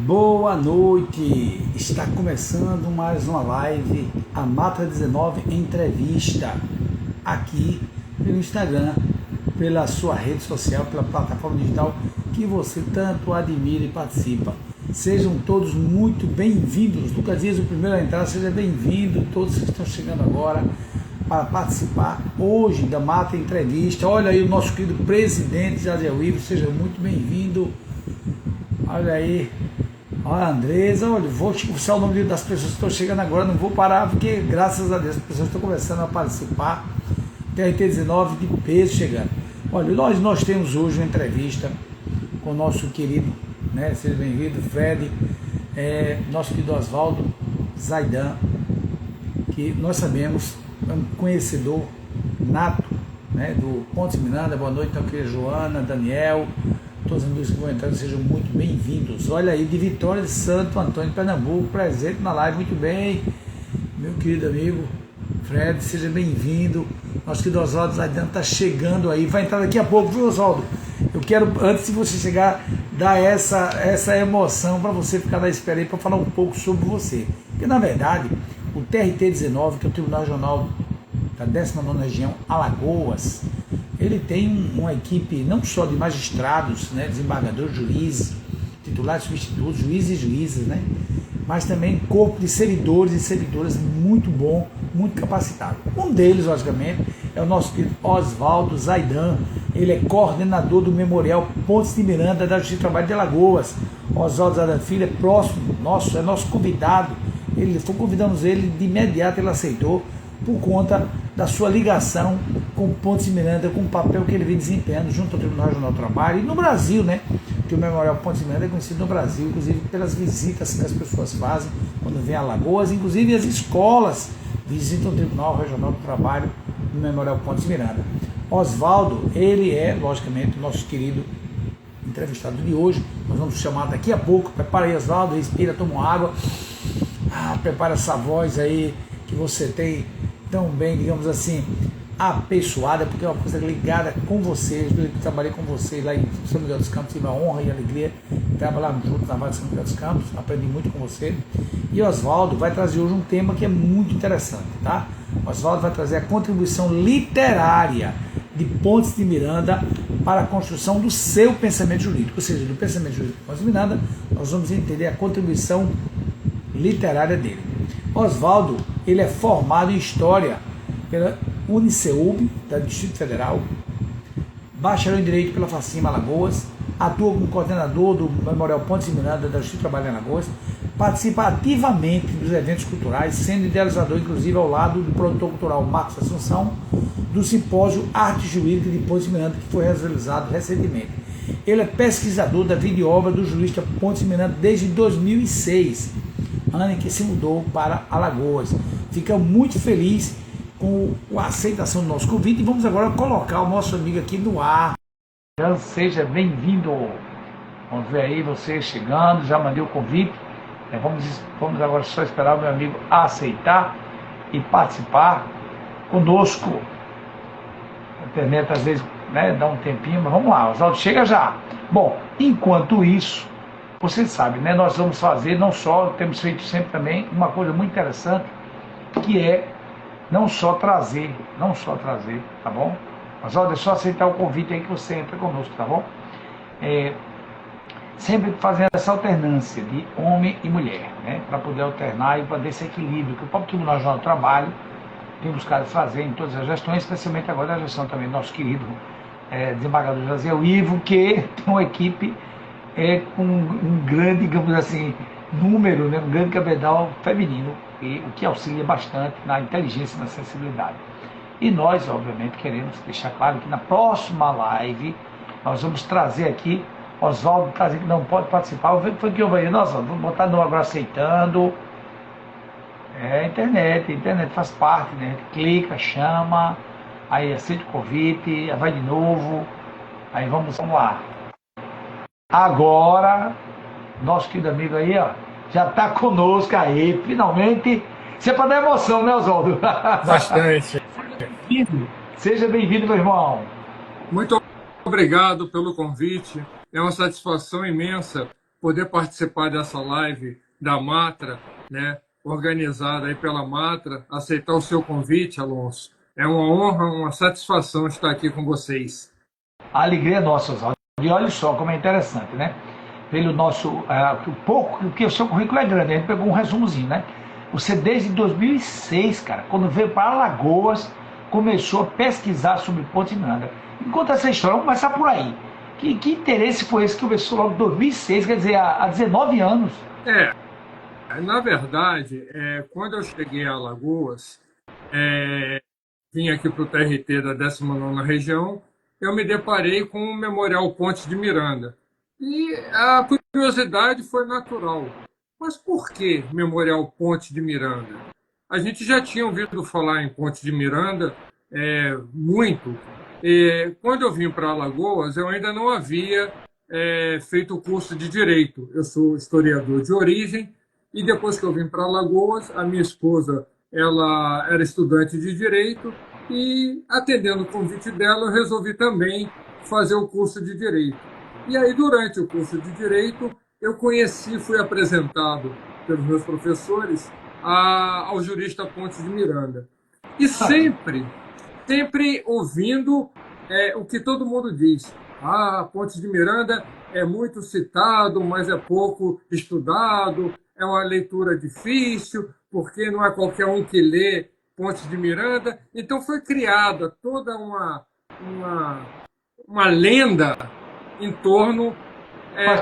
Boa noite! Está começando mais uma live, a Mata 19 Entrevista, aqui pelo Instagram, pela sua rede social, pela plataforma digital que você tanto admira e participa. Sejam todos muito bem-vindos. Lucas Dias, o primeiro a entrar, seja bem-vindo, todos que estão chegando agora para participar hoje da Mata Entrevista. Olha aí o nosso querido presidente Jaziel Ivo, seja muito bem-vindo. Olha aí. Olha, Andresa, olha, vou expulsar o nome das pessoas que estão chegando agora, não vou parar, porque graças a Deus as pessoas estão começando a participar. TRT19 de peso chegando. Olha, nós temos hoje uma entrevista com o nosso querido, né, seja bem-vindo, Fred, nosso querido Oswaldo Zaidan, que nós sabemos é um conhecedor nato, né, do Pontes Miranda. Boa noite, então, querida Joana, Daniel. Todos os amigos que vão entrando, sejam muito bem-vindos. Olha aí, de Vitória de Santo Antônio, Pernambuco, presente na live, muito bem. Meu querido amigo Fred, seja bem-vindo. Nosso querido Oswaldo Zaidan está chegando aí, vai entrar daqui a pouco, viu, Oswaldo? Eu quero, antes de você chegar, dar essa emoção para você ficar na espera aí, para falar um pouco sobre você. Porque, na verdade, o TRT19, que é o Tribunal Regional da 19ª Região, Alagoas, ele tem uma equipe não só de magistrados, né, desembargadores, juízes, titulares, substitutos, juízes e juízas, né, mas também corpo de servidores e servidoras muito bom, muito capacitado. Um deles, logicamente, é o nosso querido Oswaldo Zaidan. Ele é coordenador do Memorial Pontes de Miranda da Justiça do Trabalho de Alagoas. Oswaldo Zaidan Filho é próximo nosso, é nosso convidado. Convidamos ele, de imediato ele aceitou, por conta da sua ligação com o Pontes de Miranda, com o papel que ele vem desempenhando junto ao Tribunal Regional do Trabalho e no Brasil, né? Que o Memorial Pontes de Miranda é conhecido no Brasil, inclusive pelas visitas que as pessoas fazem quando vêm a Alagoas, inclusive as escolas visitam o Tribunal Regional do Trabalho no Memorial Pontes de Miranda. Oswaldo, ele é, logicamente, o nosso querido entrevistado de hoje. Nós vamos chamar daqui a pouco. Prepara aí, Oswaldo, respira, toma uma água. Prepara essa voz aí que você tem tão bem, digamos assim, apessoada, porque é uma coisa ligada com vocês. Eu trabalhei com vocês lá em São Miguel dos Campos, tive a honra e a alegria de trabalhar junto na Vale de São Miguel dos Campos, aprendi muito com você. E Oswaldo vai trazer hoje um tema que é muito interessante, tá? Oswaldo vai trazer a contribuição literária de Pontes de Miranda para a construção do seu pensamento jurídico, ou seja, do pensamento jurídico de Pontes de Miranda, nós vamos entender a contribuição literária dele. Oswaldo, ele é formado em História pela Uniceub, da Distrito Federal, bacharel em Direito pela Facima Alagoas, atua como coordenador do Memorial Pontes de Miranda da Justiça do Trabalho em Alagoas, participa ativamente dos eventos culturais, sendo idealizador, inclusive, ao lado do produtor cultural Marcos Assunção, do simpósio Arte Jurídica de Pontes de Miranda, que foi realizado recentemente. Ele é pesquisador da vida e obra do jurista Pontes de Miranda desde 2006, ano em que se mudou para Alagoas. Fica muito feliz com a aceitação do nosso convite e vamos agora colocar o nosso amigo aqui no ar. Então, seja bem-vindo. Vamos ver aí você chegando, já mandei o convite. Vamos agora só esperar o meu amigo aceitar e participar conosco. A internet às vezes, né, dá um tempinho, mas vamos lá, Oswaldo, chega já. Bom, enquanto isso, você sabe, né, nós vamos fazer, não só, temos feito sempre também, uma coisa muito interessante, que é não só trazer, tá bom? Mas olha, é só aceitar o convite aí que você entra conosco, tá bom? Sempre fazendo essa alternância de homem e mulher, né? Para poder alternar e poder esse equilíbrio, que o próprio Tribunal Regional do Trabalho tem buscado fazer em todas as gestões, especialmente agora a gestão também do nosso querido desembargador Jaziel Ivo, que tem uma equipe com um grande, digamos assim, número, né? Um grande cabedal feminino, o que auxilia bastante na inteligência e na sensibilidade. E nós, obviamente, queremos deixar claro que na próxima live nós vamos trazer aqui Oswaldo, que não pode participar. Foi que eu vou aí, Oswaldo, vamos botar no agora aceitando. Internet faz parte, né? Clica, chama, aí aceita o convite, vai de novo, aí vamos lá. Agora, nosso querido amigo aí, ó, já está conosco aí, finalmente. Isso é para dar emoção, né, Oswaldo? Bastante. Seja bem-vindo, meu irmão. Muito obrigado pelo convite. É uma satisfação imensa poder participar dessa live da Matra, né, organizada aí pela Matra, aceitar o seu convite, Alonso. É uma honra, uma satisfação estar aqui com vocês. A alegria é nossa, Oswaldo. E olha só como é interessante, né? Pelo nosso, pouco, porque o seu currículo é grande, a gente pegou um resumozinho, né? Você desde 2006, cara, quando veio para Alagoas, começou a pesquisar sobre Ponte Miranda. E conta essa história, vamos começar por aí. Que interesse foi esse que começou logo em 2006, quer dizer, há 19 anos? É, na verdade, quando eu cheguei a Alagoas, vim aqui para o TRT da 19ª região, eu me deparei com o Memorial Ponte de Miranda. E a curiosidade foi natural. Mas por que Memorial Ponte de Miranda? A gente já tinha ouvido falar em Ponte de Miranda muito. E quando eu vim para Alagoas, eu ainda não havia feito o curso de Direito. Eu sou historiador de origem e depois que eu vim para Alagoas, a minha esposa ela era estudante de Direito e, atendendo o convite dela, eu resolvi também fazer o curso de Direito. E aí, durante o curso de Direito, eu conheci, fui apresentado pelos meus professores ao jurista Ponte de Miranda. E sempre ouvindo o que todo mundo diz. Ponte de Miranda é muito citado, mas é pouco estudado, é uma leitura difícil, porque não é qualquer um que lê Ponte de Miranda. Então foi criada toda uma lenda em torno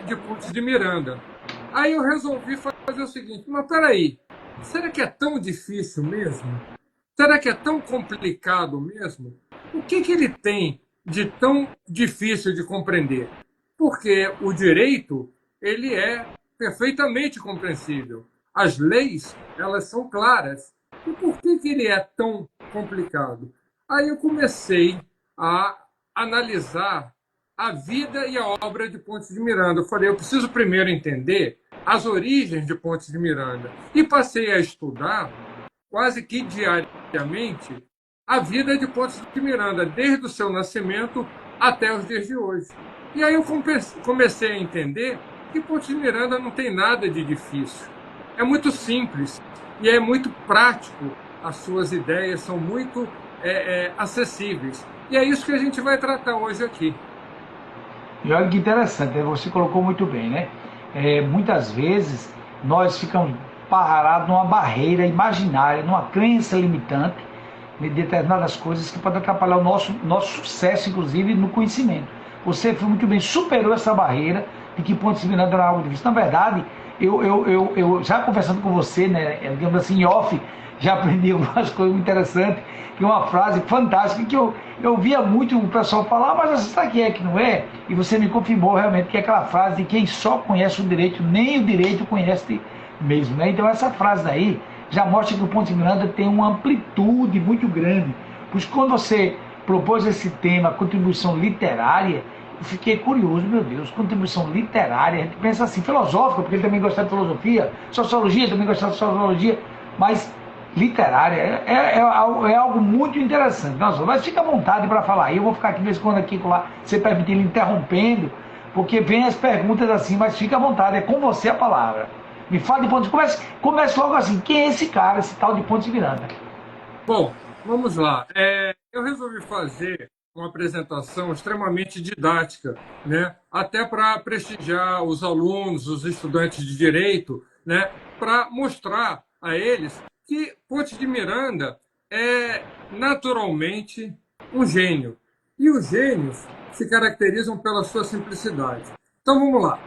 de Ponte de Miranda. Aí eu resolvi fazer o seguinte, mas peraí, será que é tão difícil mesmo? Será que é tão complicado mesmo? O que ele tem de tão difícil de compreender? Porque o direito, ele é perfeitamente compreensível. As leis, elas são claras. E por que ele é tão complicado? Aí eu comecei a analisar a vida e a obra de Ponte de Miranda. Eu falei, eu preciso primeiro entender as origens de Ponte de Miranda. E passei a estudar quase que diariamente a vida de Ponte de Miranda, desde o seu nascimento até os dias de hoje. E aí eu comecei a entender que Ponte de Miranda não tem nada de difícil. É muito simples e é muito prático. As suas ideias são muito acessíveis. E é isso que a gente vai tratar hoje aqui. E olha que interessante, você colocou muito bem, né? Muitas vezes nós ficamos parados numa barreira imaginária, numa crença limitante de determinadas coisas que podem atrapalhar o nosso sucesso, inclusive, no conhecimento. Você foi muito bem, superou essa barreira de que Ponte de Miranda era algo difícil. Na verdade, eu já conversando com você, né, digamos assim, em off, já aprendi algumas coisas muito interessantes, que é uma frase fantástica que eu via muito o pessoal falar, mas você sabe que é que não é? E você me confirmou realmente que é aquela frase de quem só conhece o direito, nem o direito conhece mesmo, né? Então essa frase daí já mostra que o Ponte de Miranda tem uma amplitude muito grande. Pois quando você propôs esse tema, contribuição literária, eu fiquei curioso, meu Deus, contribuição literária, a gente pensa assim, filosófica, porque ele também gostava de filosofia, sociologia, também gostava de sociologia, mas literária é algo muito interessante. Nossa, mas fica à vontade para falar. Eu vou ficar aqui de vez em quando aqui lá, você permitir ele interrompendo, porque vem as perguntas assim, mas fica à vontade, é com você a palavra. Me fala de Ponte, comece logo assim, quem é esse cara, esse tal de Ponte de Miranda? Bom, vamos lá. Eu resolvi fazer uma apresentação extremamente didática, né? Até para prestigiar os alunos, os estudantes de direito, né? Para mostrar a eles que Ponte de Miranda é naturalmente um gênio. E os gênios se caracterizam pela sua simplicidade. Então vamos lá.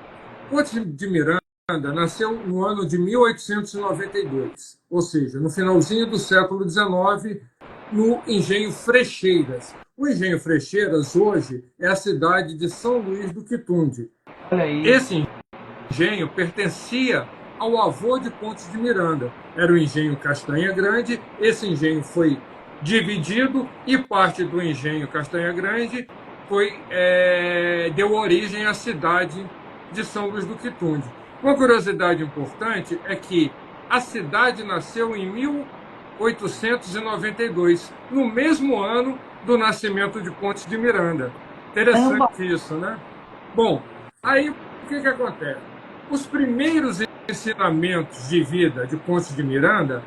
Ponte de Miranda nasceu no ano de 1892, ou seja, no finalzinho do século XIX, no Engenho Frecheiras. O Engenho Frecheiras, hoje, é a cidade de São Luís do Quitunde. Esse engenho pertencia ao avô de Ponte de Miranda. Era o Engenho Castanha Grande. Esse engenho foi dividido e parte do Engenho Castanha Grande deu origem à cidade de São Luís do Quitunde. Uma curiosidade importante é que a cidade nasceu em 1892, no mesmo ano do nascimento de Ponte de Miranda. Interessante isso, né? Bom, aí o que acontece? Os primeiros ensinamentos de vida de Pontes de Miranda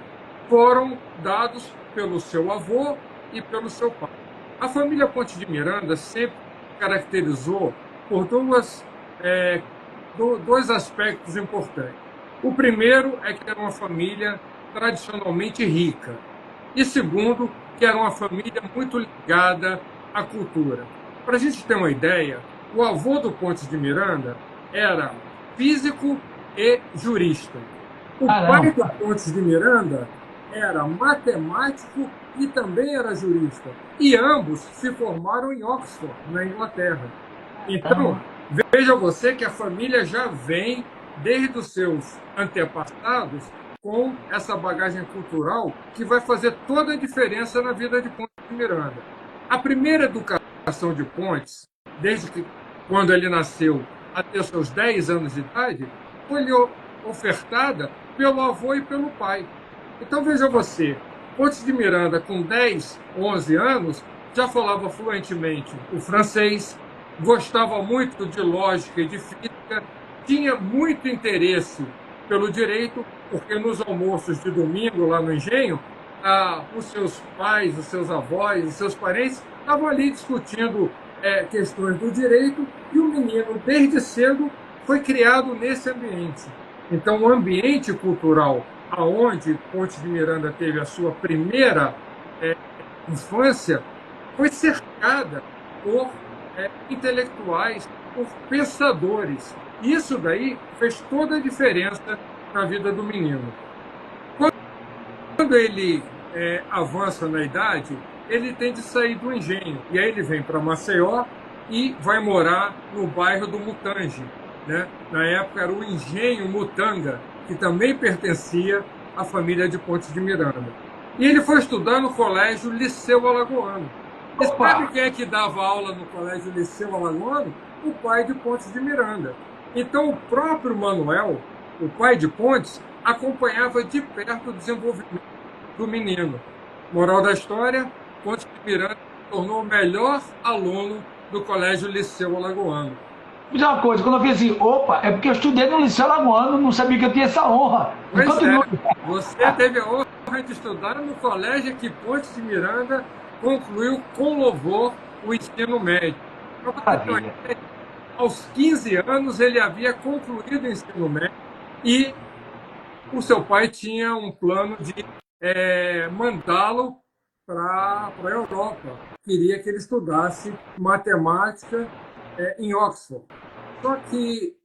foram dados pelo seu avô e pelo seu pai. A família Pontes de Miranda sempre caracterizou por dois aspectos importantes. O primeiro é que era uma família tradicionalmente rica. E segundo, que era uma família muito ligada à cultura. Para a gente ter uma ideia, o avô do Pontes de Miranda era físico e jurista. O pai do Pontes de Miranda era matemático e também era jurista. E ambos se formaram em Oxford, na Inglaterra. Então, veja você que a família já vem, desde os seus antepassados, com essa bagagem cultural que vai fazer toda a diferença na vida de Pontes de Miranda. A primeira educação de Pontes, desde que quando ele nasceu até os seus 10 anos de idade, foi-lhe ofertada pelo avô e pelo pai. Então veja você, Pontes de Miranda, com 10, 11 anos, já falava fluentemente o francês, gostava muito de lógica e de física, tinha muito interesse pelo direito, porque nos almoços de domingo lá no engenho, os seus pais, os seus avós, os seus parentes estavam ali discutindo questões do direito, e o menino, desde cedo, foi criado nesse ambiente. Então, o ambiente cultural aonde Pontes de Miranda teve a sua primeira infância foi cercada por intelectuais, por pensadores. Isso daí fez toda a diferença na vida do menino. Quando ele avança na idade, ele tem de sair do engenho. E aí ele vem para Maceió e vai morar no bairro do Mutange, né? Na época era o Engenho Mutanga, que também pertencia à família de Pontes de Miranda. E ele foi estudar no colégio Liceu Alagoano. E sabe quem é que dava aula no colégio Liceu Alagoano? O pai de Pontes de Miranda. Então o próprio Manuel, o pai de Pontes, acompanhava de perto o desenvolvimento do menino. Moral da história, Pontes de Miranda se tornou o melhor aluno do colégio Liceu Alagoano. Diz uma coisa, quando eu vi assim, opa, é porque eu estudei no Liceu Alagoano, não sabia que eu tinha essa honra. Você teve a honra de estudar no colégio que Pontes de Miranda concluiu com louvor o ensino médio. Aos 15 anos ele havia concluído o ensino médio e o seu pai tinha um plano de mandá-lo para a Europa. Queria que ele estudasse matemática em Oxford. Só que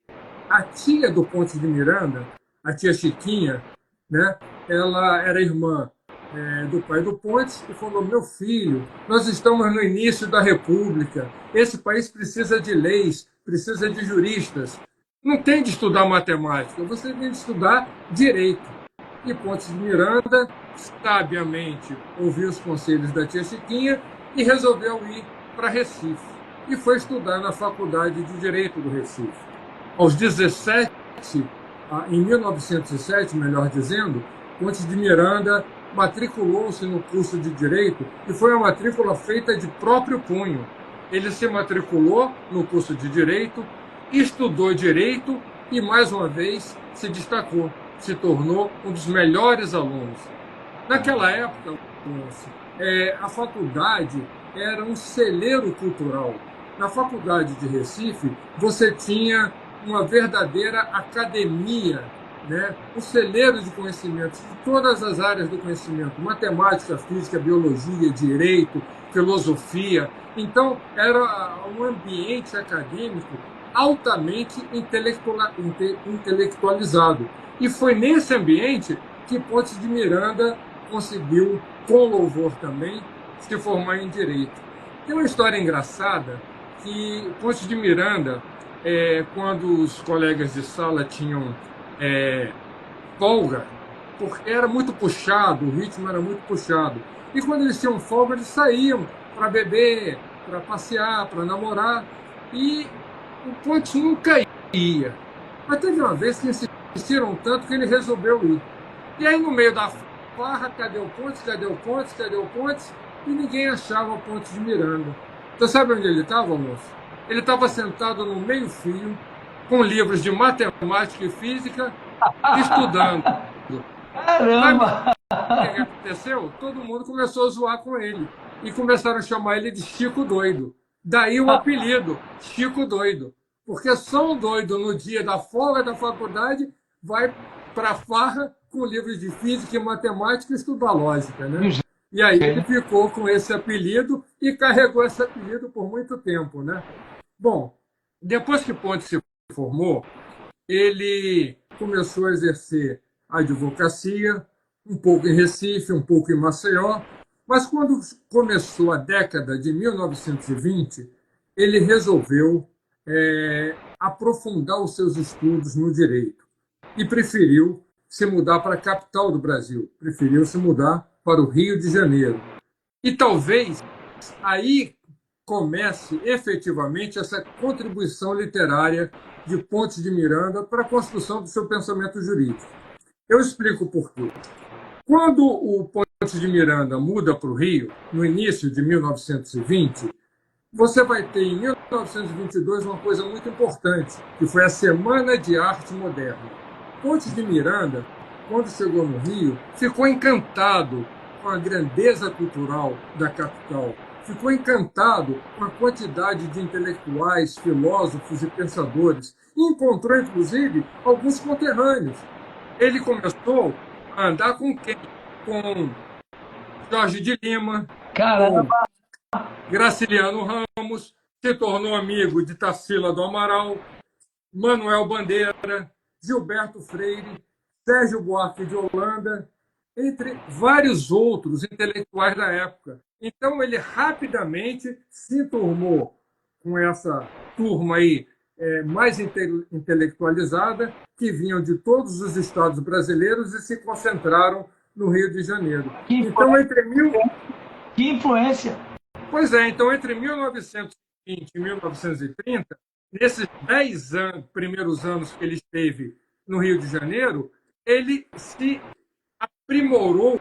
a tia do Pontes de Miranda, a tia Chiquinha, né, ela era irmã do pai do Pontes e falou: meu filho, nós estamos no início da República, esse país precisa de leis, precisa de juristas. Não tem de estudar matemática, você tem de estudar direito. E Pontes de Miranda, sabiamente, ouviu os conselhos da tia Chiquinha e resolveu ir para Recife. E foi estudar na Faculdade de Direito do Recife. Aos 17, em 1907, melhor dizendo, Pontes de Miranda matriculou-se no curso de Direito e foi uma matrícula feita de próprio punho. Ele se matriculou no curso de Direito, estudou Direito e, mais uma vez, se destacou, se tornou um dos melhores alunos. Naquela época, a faculdade era um celeiro cultural. Na Faculdade de Recife, você tinha uma verdadeira academia, né? Um celeiro de conhecimentos de todas as áreas do conhecimento, matemática, física, biologia, direito, filosofia. Então, era um ambiente acadêmico altamente intelectualizado. E foi nesse ambiente que Pontes de Miranda conseguiu, com louvor também, se formar em Direito. Tem uma história engraçada que Pontes de Miranda, quando os colegas de sala tinham folga, porque era muito puxado, o ritmo era muito puxado. E quando eles tinham folga, eles saíam para beber, para passear, para namorar. E o Pontes nunca ia. Mas teve uma vez que insistiram tanto que ele resolveu ir. E aí, no meio da farra, cadê o Pontes, cadê o Pontes, cadê o Pontes? E ninguém achava o Pontes de Miranda. Então, sabe onde ele estava, moço? Ele estava sentado no meio-fio, com livros de matemática e física, estudando. Caramba! O que aconteceu? Todo mundo começou a zoar com ele. E começaram a chamar ele de Chico Doido. Daí o apelido, Chico Doido. Porque só um doido, no dia da folga da faculdade, vai para a farra com livros de física e matemática e estudar lógica, né? E aí ele ficou com esse apelido e carregou esse apelido por muito tempo, né? Bom, depois que Ponte se formou, ele começou a exercer a advocacia, um pouco em Recife, um pouco em Maceió, mas quando começou a década de 1920, ele resolveu aprofundar os seus estudos no direito e preferiu se mudar para a capital do Brasil, preferiu se mudar para o Rio de Janeiro. E talvez aí comece efetivamente essa contribuição literária de Pontes de Miranda para a construção do seu pensamento jurídico. Eu explico por quê. Quando o Pontes de Miranda muda para o Rio, no início de 1920, você vai ter em 1922 uma coisa muito importante, que foi a Semana de Arte Moderna. Pontes de Miranda, quando chegou no Rio, ficou encantado com a grandeza cultural da capital, ficou encantado com a quantidade de intelectuais, filósofos e pensadores, e encontrou, inclusive, alguns conterrâneos. Ele começou a andar com quem? Com Jorge de Lima, Caramba! com Graciliano Ramos, se tornou amigo de Tarsila do Amaral, Manuel Bandeira, Gilberto Freire, Sérgio Buarque de Holanda, entre vários outros intelectuais da época. Então, ele rapidamente se enturmou com essa turma aí mais intelectualizada, que vinham de todos os estados brasileiros e se concentraram no Rio de Janeiro. Então, Que influência! Pois é, então entre 1920 e 1930, nesses 10 primeiros anos que ele esteve no Rio de Janeiro, ele se aprimorou,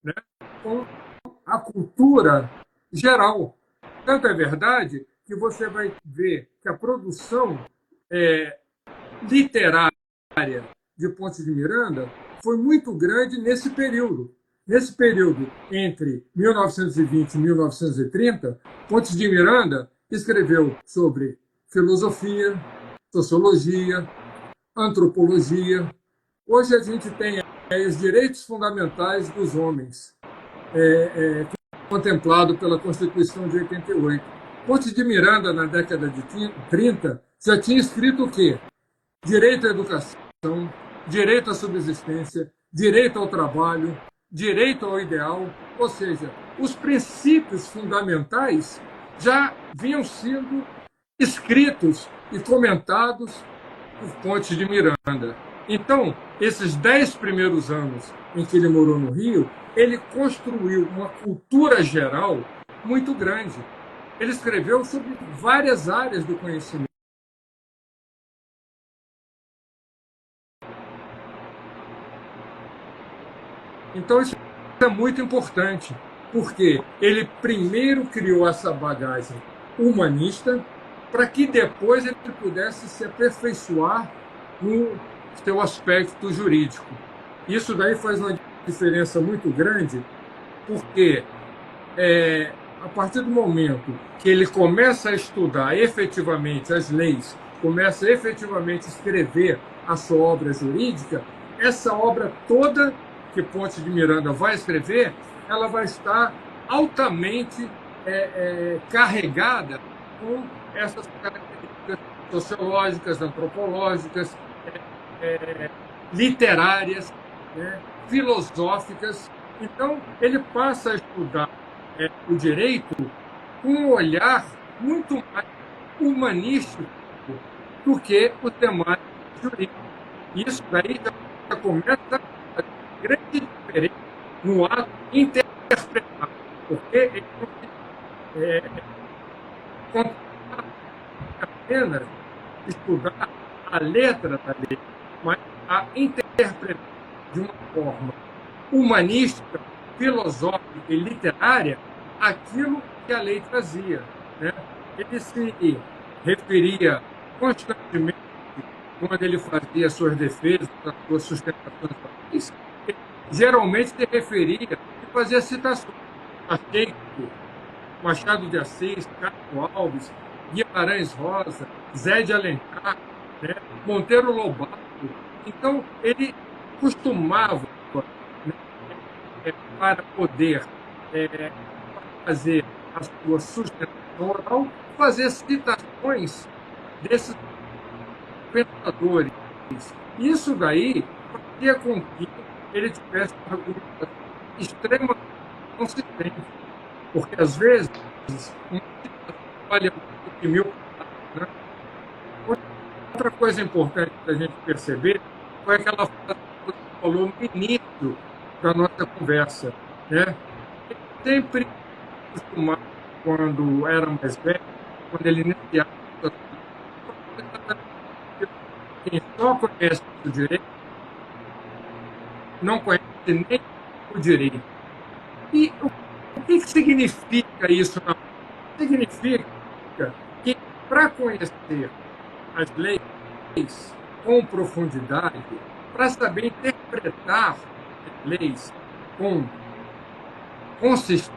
né, com a cultura geral. Tanto é verdade que você vai ver que a produção literária de Pontes de Miranda foi muito grande nesse período. Nesse período entre 1920 e 1930, Pontes de Miranda escreveu sobre filosofia, sociologia, antropologia. Hoje a gente tem os direitos fundamentais dos homens, contemplado pela Constituição de 88. Pontes de Miranda, na década de 30, já tinha escrito o quê? Direito à educação, direito à subsistência, direito ao trabalho, direito ao ideal, ou seja, os princípios fundamentais já vinham sendo escritos e comentados por Pontes de Miranda. Então, esses 10 primeiros anos em que ele morou no Rio, ele construiu uma cultura geral muito grande. Ele escreveu sobre várias áreas do conhecimento. Então, isso é muito importante, porque ele primeiro criou essa bagagem humanista para que depois ele pudesse se aperfeiçoar no seu aspecto jurídico. Isso daí faz uma diferença muito grande, porque a partir do momento que ele começa a estudar efetivamente as leis, começa efetivamente a escrever a sua obra jurídica, essa obra toda que Pontes de Miranda vai escrever, ela vai estar altamente carregada com essas características sociológicas, antropológicas, literárias, né, filosóficas. Então, ele passa a estudar o direito com um olhar muito mais humanístico do que o temático jurídico. Isso daí já começa a grande diferença no ato interpretado, porque ele não apenas estudar a letra da lei, mas a interpretar de uma forma humanística, filosófica e literária aquilo que a lei trazia, né? Ele se referia constantemente quando ele fazia suas defesas, as suas sustentações papéis, ele geralmente se referia e fazia citações a Shakespeare, Machado de Assis, Castro Alves, Guimarães Rosa, Zé de Alencar, né, Monteiro Lobato. Então, ele costumava, né, para poder é, fazer a sua sustentação oral, fazer citações desses pensadores. Isso daí fazia com que ele tivesse uma argumentação extremamente consistente, porque às vezes uma citação vale mais do que 1000 palavras, né? Outra coisa importante da gente perceber foi aquela frase que você falou no início da nossa conversa, né? Ele sempre costumava, quando era mais velho, quando ele iniciava, quem só conhece o direito não conhece nem o direito. E o que significa isso? Significa que, para conhecer as leis com profundidade, para saber interpretar as leis com consistência,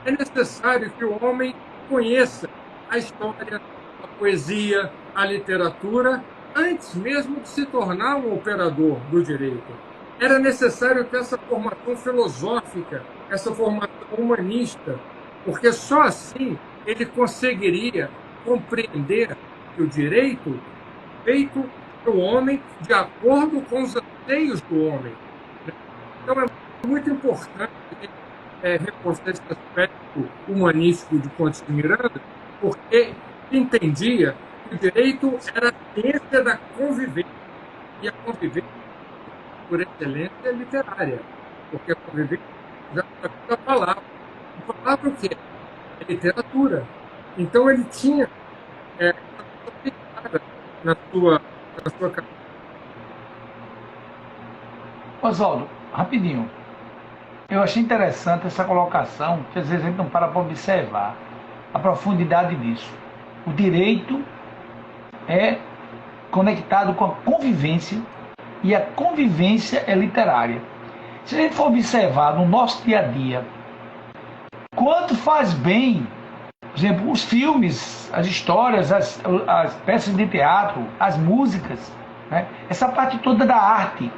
é necessário que o homem conheça a história, a poesia, a literatura, antes mesmo de se tornar um operador do direito. Era necessário ter essa formação filosófica, essa formação humanista, porque só assim ele conseguiria compreender que o direito é feito pelo homem de acordo com os anseios do homem. Então é muito importante reforçar esse aspecto humanístico de Pontes de Miranda, porque entendia que o direito era a ciência da convivência, e a convivência, por excelência, é literária, porque a convivência já está a palavra. A palavra o quê? É literatura. Então ele tinha na sua cabeça. Oswaldo, rapidinho. Eu achei interessante essa colocação, que às vezes a gente não para observar a profundidade disso. O direito é conectado com a convivência e a convivência é literária. Se a gente for observar no nosso dia a dia, quanto faz bem, por exemplo, os filmes, as histórias, as peças de teatro, as músicas, né? Essa parte toda da arte,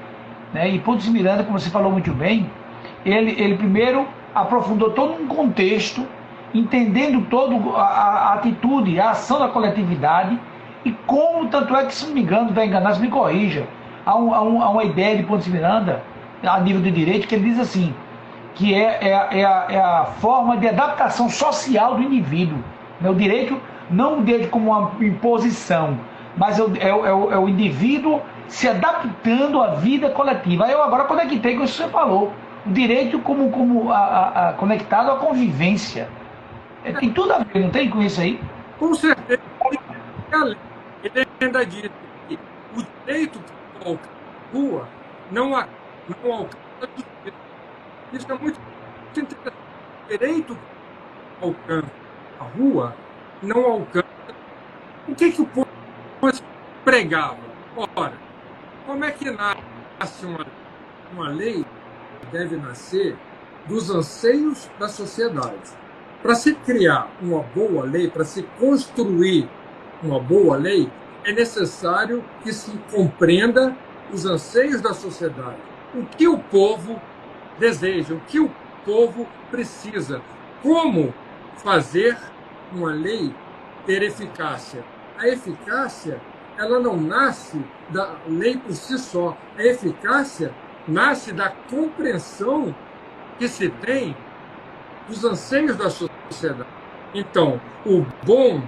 né? E Pontes de Miranda, como você falou muito bem, ele primeiro aprofundou todo um contexto, entendendo toda a atitude, a ação da coletividade, e como, tanto é que, se não me engano, vai enganar, se me corrija, há uma ideia de Pontes de Miranda, a nível do direito, que ele diz assim, que é a forma de adaptação social do indivíduo. O direito, não o direito como uma imposição, mas é o indivíduo se adaptando à vida coletiva. Aí eu agora conectei com isso que você falou. O direito como conectado à convivência. Tem tudo a ver, não tem, com isso aí? Com certeza. Ele ainda diz que o direito que alcança a rua não alcança a justiça. Isso é muito interessante. O direito que alcança a rua não alcança. O que o povo pregava? Ora, como é que nasce uma lei? Deve nascer dos anseios da sociedade. Para se criar uma boa lei, para se construir uma boa lei, é necessário que se compreenda os anseios da sociedade. O que o povo deseja, o que o povo precisa. Como fazer uma lei ter eficácia? A eficácia, ela não nasce da lei por si só. A eficácia nasce da compreensão que se tem dos anseios da sociedade. Então, o bom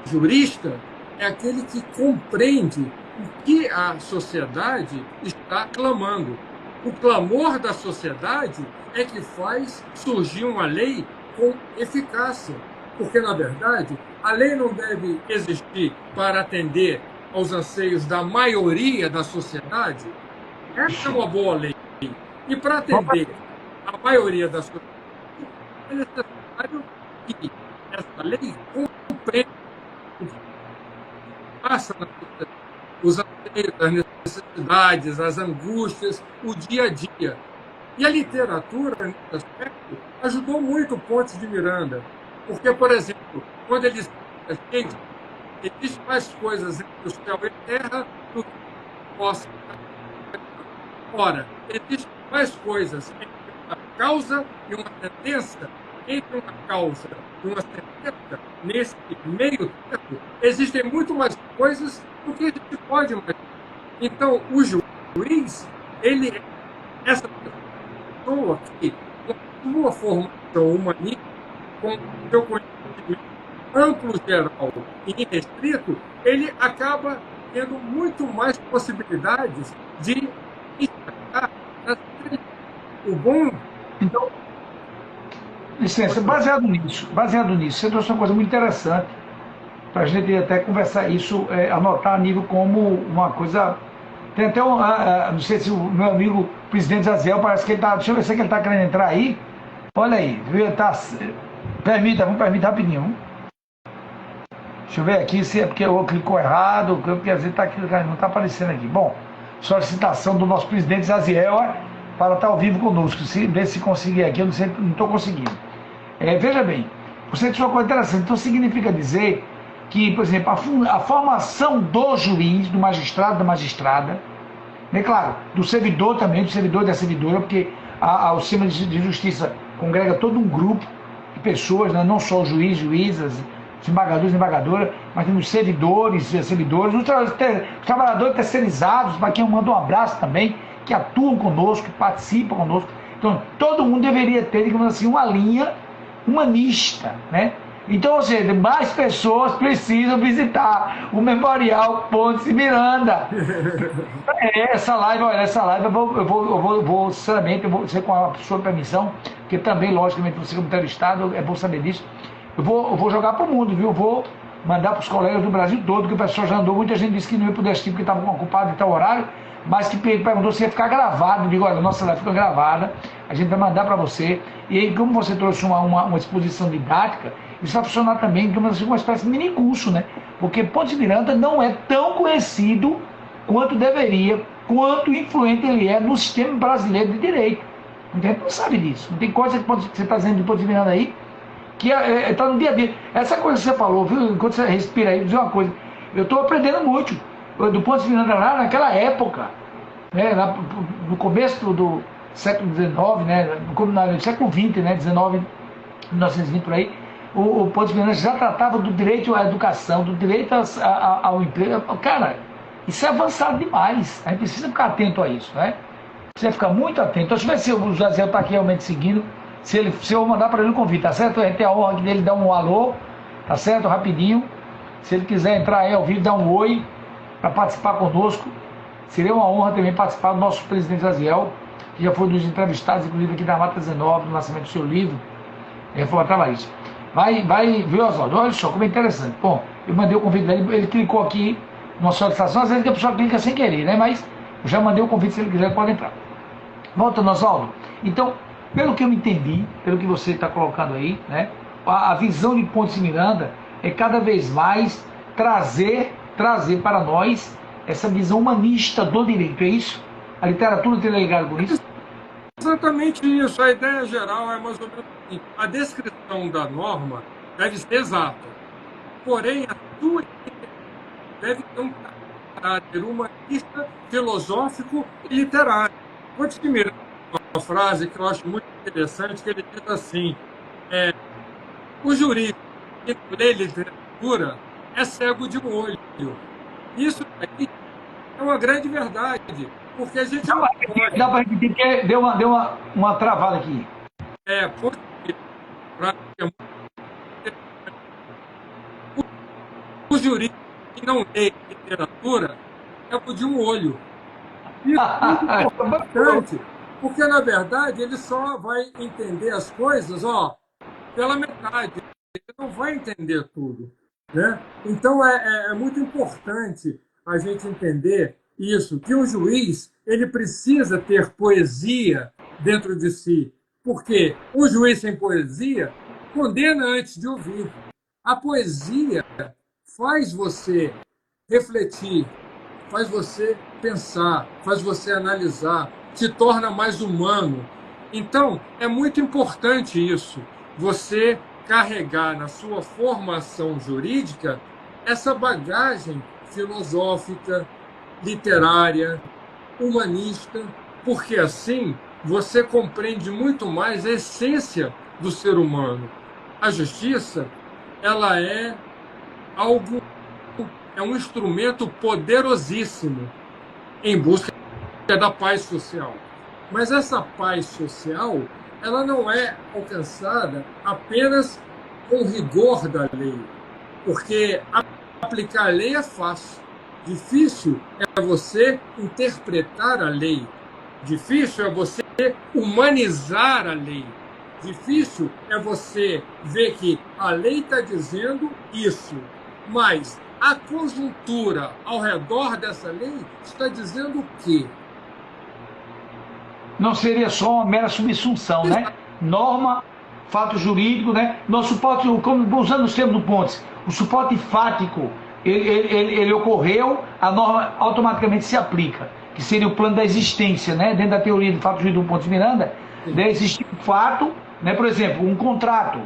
jurista é aquele que compreende o que a sociedade está clamando. O clamor da sociedade é que faz surgir uma lei com eficácia. Porque, na verdade, a lei não deve existir para atender aos anseios da maioria da sociedade. Essa é uma boa lei. E para atender a maioria da sociedade, é necessário que essa lei compreenda passa na sociedade, os anseios, as necessidades, as angústias, o dia a dia. E a literatura, nesse aspecto, ajudou muito o Pontes de Miranda. Porque, por exemplo, quando ele cita Shakespeare, existem mais coisas entre o céu e a terra do que possa. Ora, existem mais coisas entre uma causa e uma sentença, entre uma causa e uma sentença, nesse meio tempo, existem muito mais coisas do que a gente pode imaginar. Então, o juiz, ele é essa pessoa que, com a sua formação humanista, com o seu conhecimento amplo, geral e irrestrito, ele acaba tendo muito mais possibilidades de destacar o bom. Então, licença, baseado nisso, você trouxe uma coisa muito interessante para a gente até conversar isso, anotar a nível como uma coisa. Tem até não sei se o meu amigo presidente Aziel, parece que ele está. Deixa eu ver se ele está querendo entrar aí. Olha aí, viu? Tá, vamos permitir rapidinho. Deixa eu ver aqui se é porque eu clicou errado, porque às vezes não está aparecendo aqui. Bom, solicitação do nosso presidente Aziel para estar ao vivo conosco. Ver se conseguir aqui, eu não sei, não estou conseguindo. Veja bem, você disse uma coisa interessante. Então significa dizer que, por exemplo, a formação do juiz, do magistrado, da magistrada, é claro, do servidor também, do servidor e da servidora, porque o sistema de justiça congrega todo um grupo de pessoas, né? Não só o juiz, juízas, desembargadores, desembargadoras, mas temos servidores, servidores, os trabalhadores terceirizados, para quem eu mando um abraço também, que atuam conosco, que participam conosco. Então, todo mundo deveria ter, digamos assim, uma linha humanista, né? Então, ou seja, mais pessoas precisam visitar o Memorial Pontes de Miranda. Essa live eu vou sinceramente, eu vou ser com a sua permissão, porque também, logicamente, você como entrevistado, é bom saber disso. Eu vou jogar para o mundo, viu? Eu vou mandar para os colegas do Brasil todo, que o pessoal já andou, muita gente disse que não ia poder assistir porque estava ocupado em tal horário, mas que perguntou se ia ficar gravado. Eu digo, olha, nossa live fica gravada, a gente vai mandar para você. E aí, como você trouxe uma exposição didática, isso vai funcionar também como uma espécie de mini curso, né? Porque Pontes de Miranda não é tão conhecido quanto deveria, quanto influente ele é no sistema brasileiro de direito. A gente não sabe disso. Não tem coisa que você está dizendo de Pontes de Miranda aí, que está no dia a dia. Essa coisa que você falou, viu? Enquanto você respira aí, vou dizer uma coisa. Eu estou aprendendo muito do Pontes de Miranda lá naquela época, né? No começo do século XIX, né? No século XX, né? 1920 por aí. O Pontes de Miranda já tratava do direito à educação, do direito ao emprego. Cara, isso é avançado demais. A gente precisa ficar atento a isso, né? Precisa ficar muito atento. Então, deixa eu ver se o Jaziel está aqui realmente seguindo. Se eu mandar para ele um convite, tá certo? A gente tem a honra dele dar um alô, tá certo? Rapidinho. Se ele quiser entrar aí ao vivo, dar um oi para participar conosco. Seria uma honra também participar do nosso presidente Jaziel, que já foi um dos entrevistados, inclusive aqui da Mata 19, no lançamento do seu livro, Reforma Trabalhista. Vai, viu, Oswaldo? Olha só como é interessante. Bom, eu mandei o convite dele, ele clicou aqui numa solicitação, às vezes a pessoa clica sem querer, né? Mas eu já mandei o convite, se ele quiser, pode entrar. Voltando, Oswaldo. Então, pelo que eu entendi, pelo que você está colocando aí, né? A visão de Pontes de Miranda é cada vez mais trazer para nós essa visão humanista do direito, é isso? A literatura tem ligado com isso? Exatamente isso. A ideia geral é mais ou menos assim. A descrição da norma deve ser exata. Porém, a sua deve ter um caráter humanista, filosófico e literário. Pontes de Miranda tem uma frase que eu acho muito interessante, que ele diz assim, o jurista que lê literatura é cego de um olho. Isso aqui é uma grande verdade, porque a gente não pode... Dá para repetir, porque deu uma travada aqui. O jurista que não lê literatura é cego de um olho. Isso é muito importante, porque, na verdade, ele só vai entender as coisas pela metade. Ele não vai entender tudo, né? Então, é muito importante a gente entender isso, que o juiz ele precisa ter poesia dentro de si, porque o juiz sem poesia condena antes de ouvir. A poesia faz você refletir, faz você pensar, faz você analisar, te torna mais humano. Então, é muito importante isso, você carregar na sua formação jurídica essa bagagem filosófica, literária, humanista, porque assim você compreende muito mais a essência do ser humano. A justiça, ela algo, é um instrumento poderosíssimo em busca da paz social. Mas essa paz social, ela não é alcançada apenas com rigor da lei, porque aplicar a lei é fácil. Difícil é você interpretar a lei. Difícil é você humanizar a lei. Difícil é você ver que a lei está dizendo isso, mas a conjuntura ao redor dessa lei está dizendo o quê? Não seria só uma mera subsunção, né? Norma, fato jurídico, né? No suporte, como usando os termos do Pontes, o suporte fático, ele ocorreu, a norma automaticamente se aplica, que seria o plano da existência, né? Dentro da teoria do fato jurídico do Pontes Miranda, né? Existe um fato, né? Por exemplo, um contrato,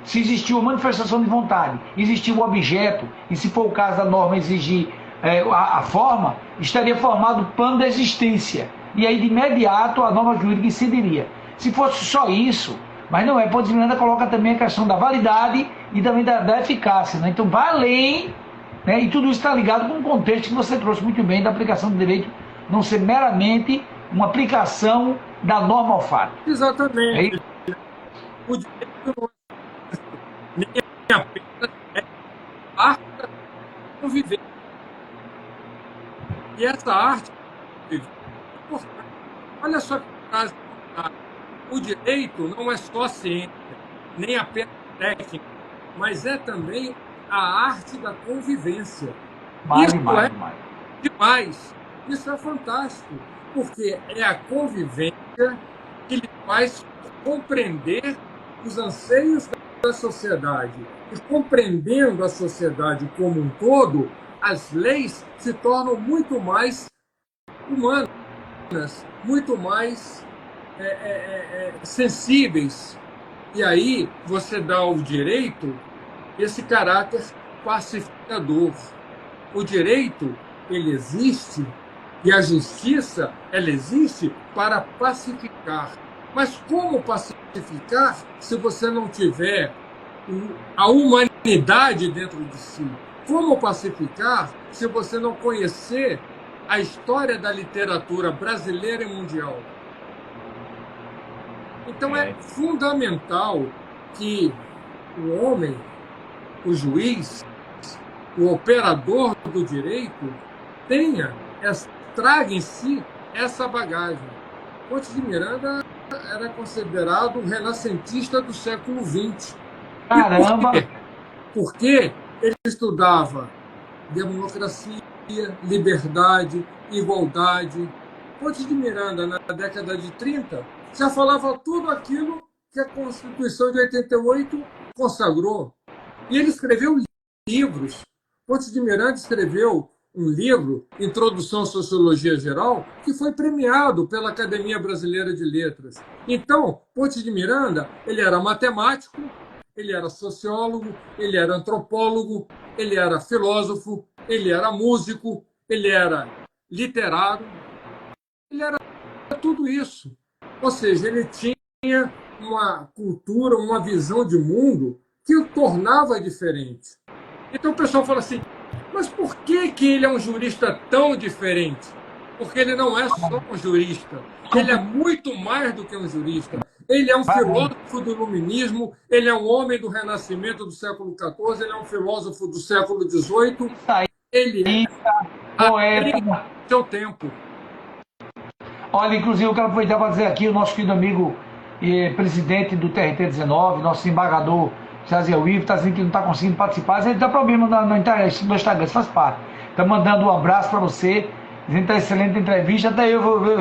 se existir uma manifestação de vontade, existir um objeto, e se for o caso da norma exigir a forma, estaria formado o plano da existência. E aí, de imediato, a norma jurídica incidiria. Se fosse só isso, mas não é, Pontes Miranda coloca também a questão da validade e também da eficácia, né? Então, vai além, né? E tudo isso está ligado com o contexto que você trouxe muito bem da aplicação do direito não ser meramente uma aplicação da norma ao fato. Exatamente. O direito não é nem apenas arte da convivência. E essa arte é importante. Olha só que frase. O direito não é só ciência, nem apenas técnica, mas é também a arte da convivência. Isso é demais. Isso é fantástico, porque é a convivência que lhe faz compreender os anseios da sociedade. E compreendendo a sociedade como um todo, as leis se tornam muito mais humanas, muito mais sensíveis. E aí você dá ao direito esse caráter pacificador. O direito, ele existe, e a justiça, ela existe para pacificar. Mas como pacificar se você não tiver a humanidade dentro de si? Como pacificar se você não conhecer a história da literatura brasileira e mundial? Então é fundamental que o homem, o juiz, o operador do direito, traga em si essa bagagem. Pontes de Miranda era considerado um renascentista do século XX. Caramba! Por quê? Porque ele estudava democracia, liberdade, igualdade. Pontes de Miranda, na década de 30, já falava tudo aquilo que a Constituição de 88 consagrou. E ele escreveu livros. Pontes de Miranda escreveu um livro, Introdução à Sociologia Geral, que foi premiado pela Academia Brasileira de Letras. Então, Pontes de Miranda, ele era matemático, ele era sociólogo, ele era antropólogo, ele era filósofo, ele era músico, ele era literário, ele era tudo isso. Ou seja, ele tinha uma cultura, uma visão de mundo que o tornava diferente. Então o pessoal fala assim, mas por que ele é um jurista tão diferente? Porque ele não é só um jurista, ele é muito mais do que um jurista. Ele é um filósofo do iluminismo, ele é um homem do Renascimento do século XIV, ele é um filósofo do século XVIII, ele é poeta do seu tempo. Olha, inclusive eu quero aproveitar para dizer aqui o nosso querido amigo presidente do TRT19, nosso embargador Jaziel Ivo, está dizendo que não está conseguindo participar. Ele dá problema no Instagram, isso faz parte. Está mandando um abraço para você, dizendo que está excelente entrevista. Até eu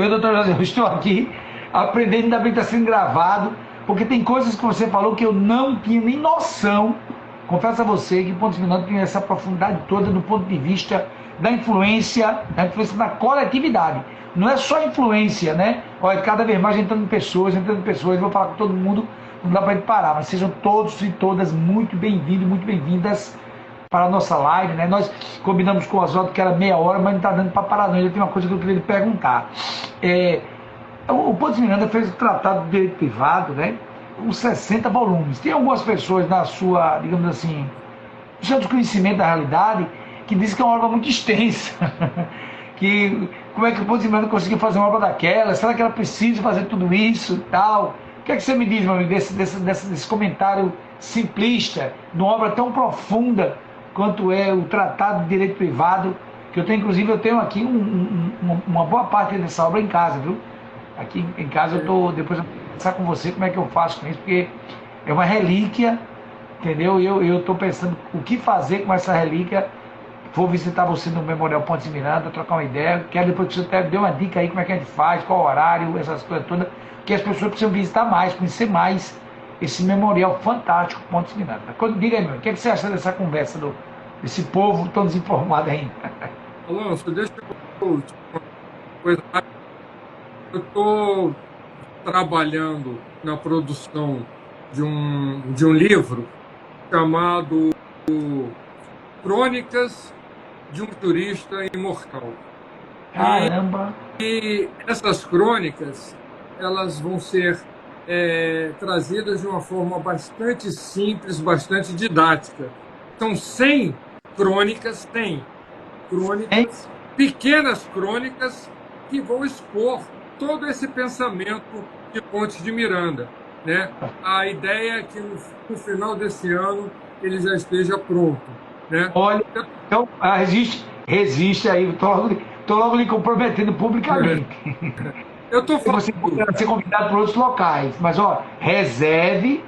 doutor Jaziel, eu estou aqui aprendendo, ainda bem que está sendo gravado, porque tem coisas que você falou que eu não tinha nem noção confesso a você que Pontos Miranda tem essa profundidade toda do ponto de vista da influência na coletividade. Não é só influência, né? Olha, cada vez mais entrando pessoas, vou falar com todo mundo, não dá para gente parar, mas sejam todos e todas muito bem-vindos, muito bem-vindas para a nossa live, né? Nós combinamos com o Oswaldo que era meia hora, mas não está dando para parar não. Ele tem uma coisa que eu queria lhe perguntar. O Pontes Miranda fez o Tratado de Direito Privado, né? Com 60 volumes. Tem algumas pessoas na sua, digamos assim, no seu desconhecimento da realidade, que dizem que é uma obra muito extensa. Que como é que o Pontes Miranda conseguiu fazer uma obra daquela? Será que ela precisa fazer tudo isso e tal? O que é que você me diz, meu amigo, desse comentário simplista, de uma obra tão profunda quanto é o Tratado de Direito Privado, que eu tenho aqui uma boa parte dessa obra em casa, viu? Aqui em casa depois eu vou conversar com você como é que eu faço com isso, porque é uma relíquia, entendeu? E eu estou pensando o que fazer com essa relíquia. Vou visitar você no Memorial Pontes Miranda, trocar uma ideia. Quero depois que você até dê uma dica aí como é que a gente faz, qual horário, essas coisas todas, que as pessoas precisam visitar mais, conhecer mais esse memorial fantástico Pontes Miranda. Diga aí, meu, o que você acha dessa conversa desse povo tão desinformado ainda? Alonso, deixa eu te contar uma coisa. Eu estou trabalhando na produção de um livro chamado Crônicas de um Turista Imortal. Caramba! E essas crônicas, elas vão ser trazidas de uma forma bastante simples, bastante didática. São 100 crônicas, pequenas crônicas que vão expor todo esse pensamento de Pontes de Miranda, né? A ideia é que no final desse ano ele já esteja pronto, né? Olha, então resiste aí, estou logo lhe comprometendo publicamente. Eu estou falando. Você poderá ser convidado por outros locais, mas ó, reserve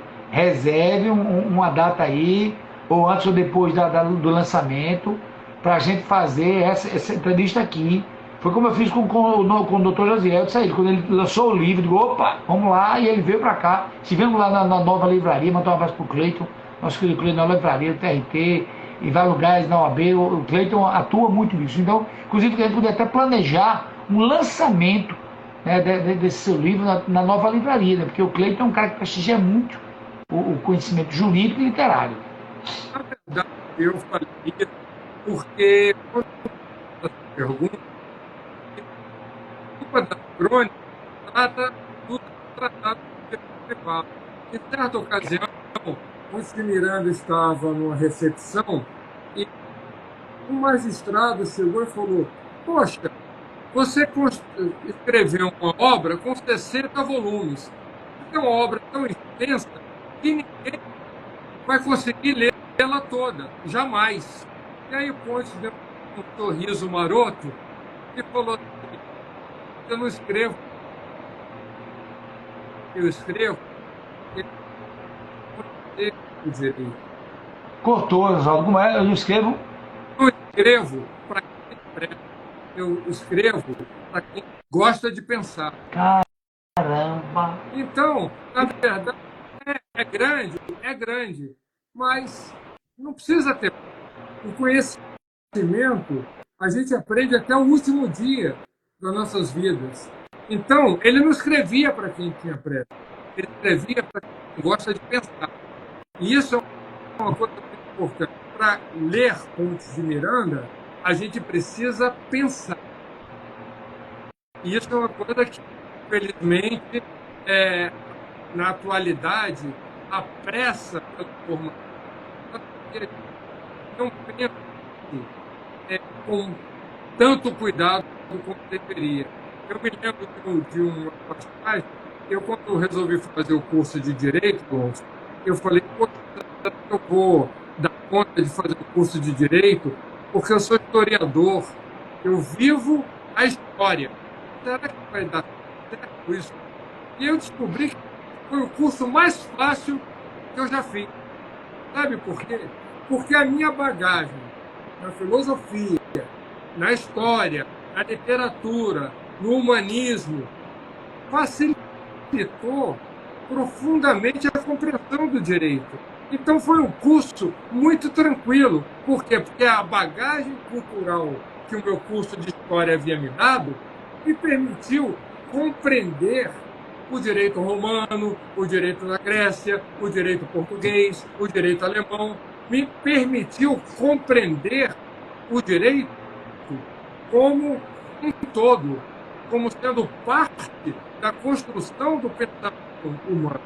uma data aí, ou antes ou depois do lançamento, para a gente fazer essa entrevista aqui. Foi como eu fiz com o Dr. Josiel de Saída, quando ele lançou o livro, eu digo, opa, vamos lá, e ele veio para cá. Estivemos lá na nova livraria, mandou um abraço para o Cleiton, nosso querido Cleiton, na livraria, do TRT, em vários lugares, na OAB, o Cleiton atua muito nisso. Então, inclusive, a gente poderia até planejar um lançamento, né, desse seu livro na nova livraria, né, porque o Cleiton é um cara que prestigia muito o conhecimento jurídico e literário. Na verdade, eu falei isso porque, quando eu pergunto, uma das crônicas trata do tratado de direito privado. Em certa ocasião, o Miranda estava numa recepção e um magistrado chegou e falou: poxa, você escreveu uma obra com 60 volumes. É uma obra tão extensa que ninguém vai conseguir lê-la toda, jamais. E aí o Pontes deu um sorriso maroto e falou: eu não escrevo, eu escrevo o direito. Cortou, como é? Eu não escrevo? Eu escrevo para quem escreve. Eu escrevo para quem gosta de pensar. Caramba! Então, na verdade, é grande, mas não precisa ter. O conhecimento a gente aprende até o último dia das nossas vidas. Então, ele não escrevia para quem tinha pressa, ele escrevia para quem gosta de pensar. E isso é uma coisa muito importante. Para ler Pontes de Miranda, a gente precisa pensar. E isso é uma coisa que, infelizmente, na atualidade, a pressa pela formação não pensa com tanto cuidado como deveria. Eu me lembro de uma passagem, quando resolvi fazer o curso de Direito, eu falei, eu vou dar conta de fazer o curso de Direito, porque eu sou historiador, eu vivo a história. Será que vai dar certo isso? E eu descobri que foi o curso mais fácil que eu já fiz. Sabe por quê? Porque a minha bagagem na filosofia, na história, na literatura, no humanismo, facilitou profundamente a compreensão do direito. Então foi um curso muito tranquilo. Por quê? Porque a bagagem cultural que o meu curso de História havia me dado me permitiu compreender o direito romano, o direito da Grécia, o direito português, o direito alemão. Me permitiu compreender o direito como um todo, como sendo parte da construção do pensamento humano.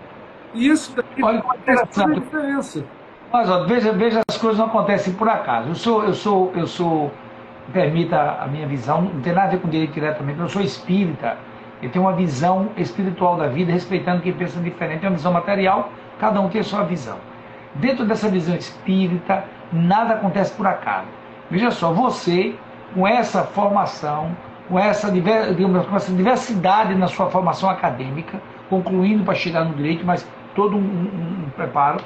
E isso daí Olha que fez toda a interessante. diferença. Mas ó, veja, as coisas não acontecem por acaso. Permita a minha visão, não tem nada a ver com direito diretamente, eu sou espírita, eu tenho uma visão espiritual da vida, respeitando quem pensa diferente, tem uma visão material, cada um tem a sua visão. Dentro dessa visão espírita, nada acontece por acaso. Veja só, você, com essa formação, digamos, com essa diversidade na sua formação acadêmica, concluindo para chegar no direito, mas todo um preparo,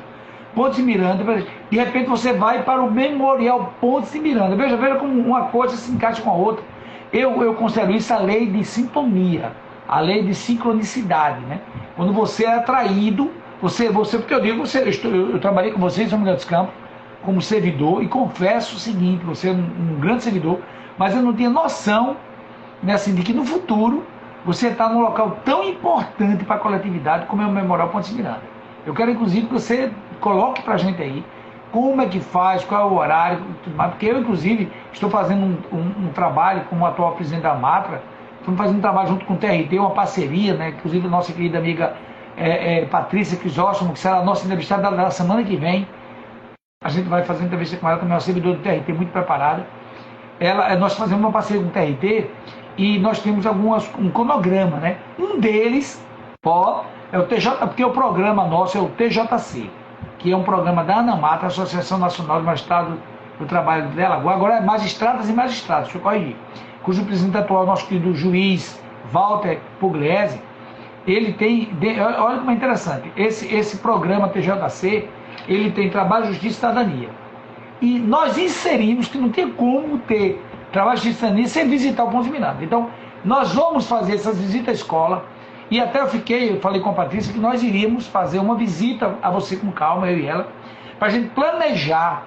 Pontes de Miranda, de repente você vai para o Memorial Pontes de Miranda. Veja como uma coisa se encaixa com a outra. Eu considero isso a lei de sintonia, a lei de sincronicidade, né? Quando você é atraído, porque eu digo, eu trabalhei com você em São Miguel dos Campos como servidor e confesso o seguinte, você é um grande servidor, mas eu não tinha noção, né, assim, de que no futuro você está num local tão importante para a coletividade como é o Memorial Pontes de Miranda. Eu quero, inclusive, que você coloque para a gente aí como é que faz, qual é o horário, tudo mais, porque eu, inclusive, estou fazendo um trabalho como atual presidente da Matra, estamos fazendo um trabalho junto com o TRT, uma parceria, né? Inclusive a nossa querida amiga Patrícia Crisóstomo, que será a nossa entrevistada da semana que vem. A gente vai fazer uma entrevista com ela, também é uma servidora do TRT muito preparada. Nós fazemos uma parceria com o TRT e nós temos um cronograma, né? Um deles, é o TJ, porque o programa nosso é o TJC, que é um programa da ANAMATA, Associação Nacional de Magistrados do Trabalho de Alagoas, agora é Magistradas e Magistrados, deixa eu corrigir, cujo presidente atual, nosso querido juiz Walter Pugliese, ele tem, olha como é interessante, esse programa TJC, ele tem Trabalho, Justiça e Cidadania. E nós inserimos que não tem como ter Trabalho, Justiça e Cidadania sem visitar o Ponte de Miranda. Então, nós vamos fazer essas visitas à escola, e até eu falei com a Patrícia que nós iríamos fazer uma visita a você com calma, eu e ela, para a gente planejar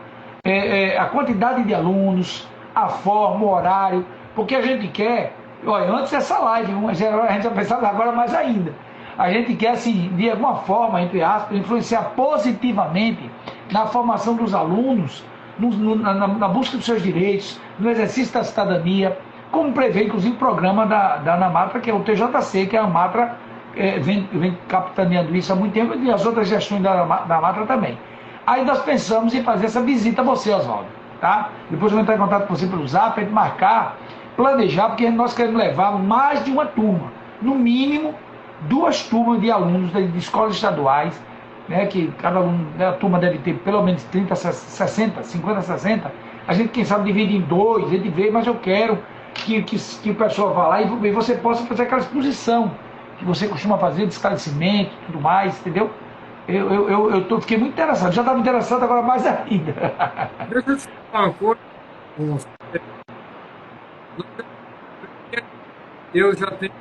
a quantidade de alunos, a forma, o horário, porque a gente quer, olha, antes dessa live, a gente já pensava agora mais ainda, a gente quer, assim, de alguma forma, entre aspas, influenciar positivamente na formação dos alunos, na busca dos seus direitos, no exercício da cidadania, como prevê, inclusive, o programa da ANAMATRA, que é o TJC, que a ANAMATRA vem capitaneando isso há muito tempo, e as outras gestões da ANAMATRA também. Aí nós pensamos em fazer essa visita a você, Oswaldo, tá? Depois eu vou entrar em contato com você pelo Zap, para marcar, planejar, porque nós queremos levar mais de uma turma, no mínimo 2 turmas de alunos de escolas estaduais, né, que cada aluno, a turma deve ter pelo menos 30, 60, 50, 60, a gente, quem sabe, divide em 2, a gente vê, mas eu quero que o pessoal vá lá e você possa fazer aquela exposição que você costuma fazer, de esclarecimento e tudo mais, entendeu? Fiquei muito interessado, já estava interessado, agora mais ainda. Deixa eu te falar uma coisa. Eu já tenho.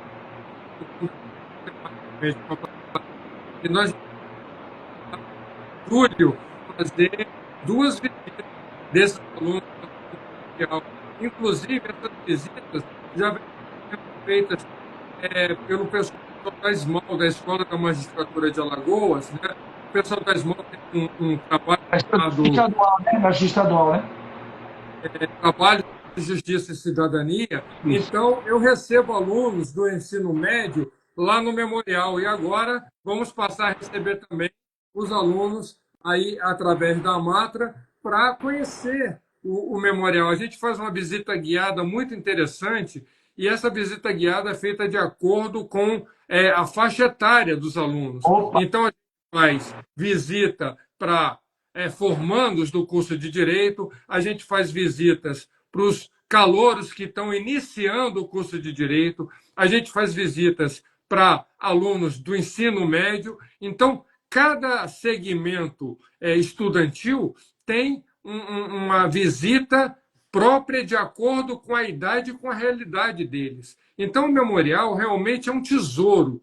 E nós, em julho, fazer 2 visitas desses alunos. Inclusive, essas visitas já vêm sendo feitas pelo pessoal da SMAL, da Escola da Magistratura de Alagoas. Né? O pessoal da SMAL tem um trabalho chamado Estadual, né? Na estadual, né? Trabalho de Justiça e Cidadania. Isso. Então, eu recebo alunos do ensino médio lá no Memorial. E agora vamos passar a receber também os alunos aí através da Matra para conhecer o Memorial. A gente faz uma visita guiada muito interessante e essa visita guiada é feita de acordo com a faixa etária dos alunos. Opa. Então, a gente faz visita para formandos do curso de Direito, a gente faz visitas para os calouros que estão iniciando o curso de Direito, a gente faz visitas para alunos do ensino médio. Então, cada segmento estudantil tem uma visita própria de acordo com a idade e com a realidade deles. Então, o memorial realmente é um tesouro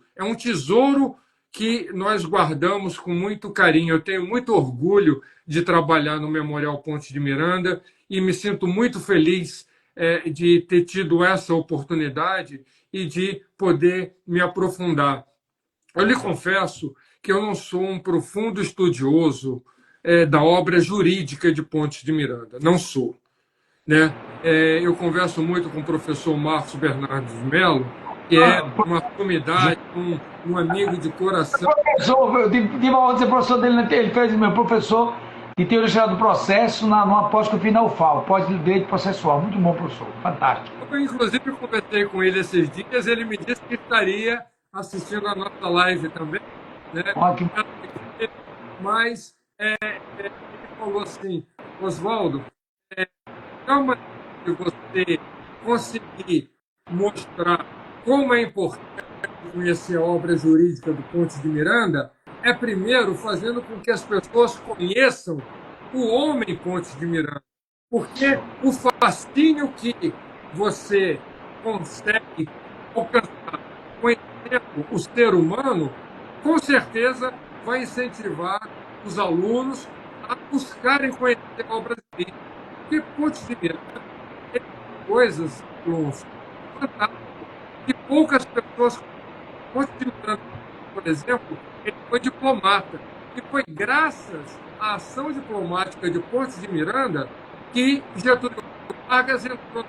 que nós guardamos com muito carinho. Eu tenho muito orgulho de trabalhar no Memorial Ponte de Miranda e me sinto muito feliz de ter tido essa oportunidade e de poder me aprofundar. Eu lhe confesso que eu não sou um profundo estudioso da obra jurídica de Ponte de Miranda, não sou, né? Eu converso muito com o professor Marcos Bernardes de Mello, que é uma sumidade, um amigo de coração. Professor, eu tive a honra de ser professor dele, ele fez meu professor de teoria geral do processo numa pós que eu fiz na UFAL, pós de direito processual. Muito bom, professor, fantástico. Eu, inclusive, conversei com ele esses dias, ele me disse que estaria assistindo a nossa live também, né? Ótimo. Mas ele falou assim, Oswaldo, é uma de você conseguir mostrar como é importante conhecer a obra jurídica do Ponte de Miranda, é primeiro fazendo com que as pessoas conheçam o homem Ponte de Miranda. Porque o fascínio que você consegue alcançar conhecendo o ser humano, com certeza vai incentivar os alunos a buscarem conhecer a obra jurídica. Porque Ponte de Miranda tem coisas, fantásticas, que poucas pessoas. Ponte de Miranda, por exemplo, ele foi diplomata. E foi graças à ação diplomática de Ponte de Miranda que Getúlio Vargas entrou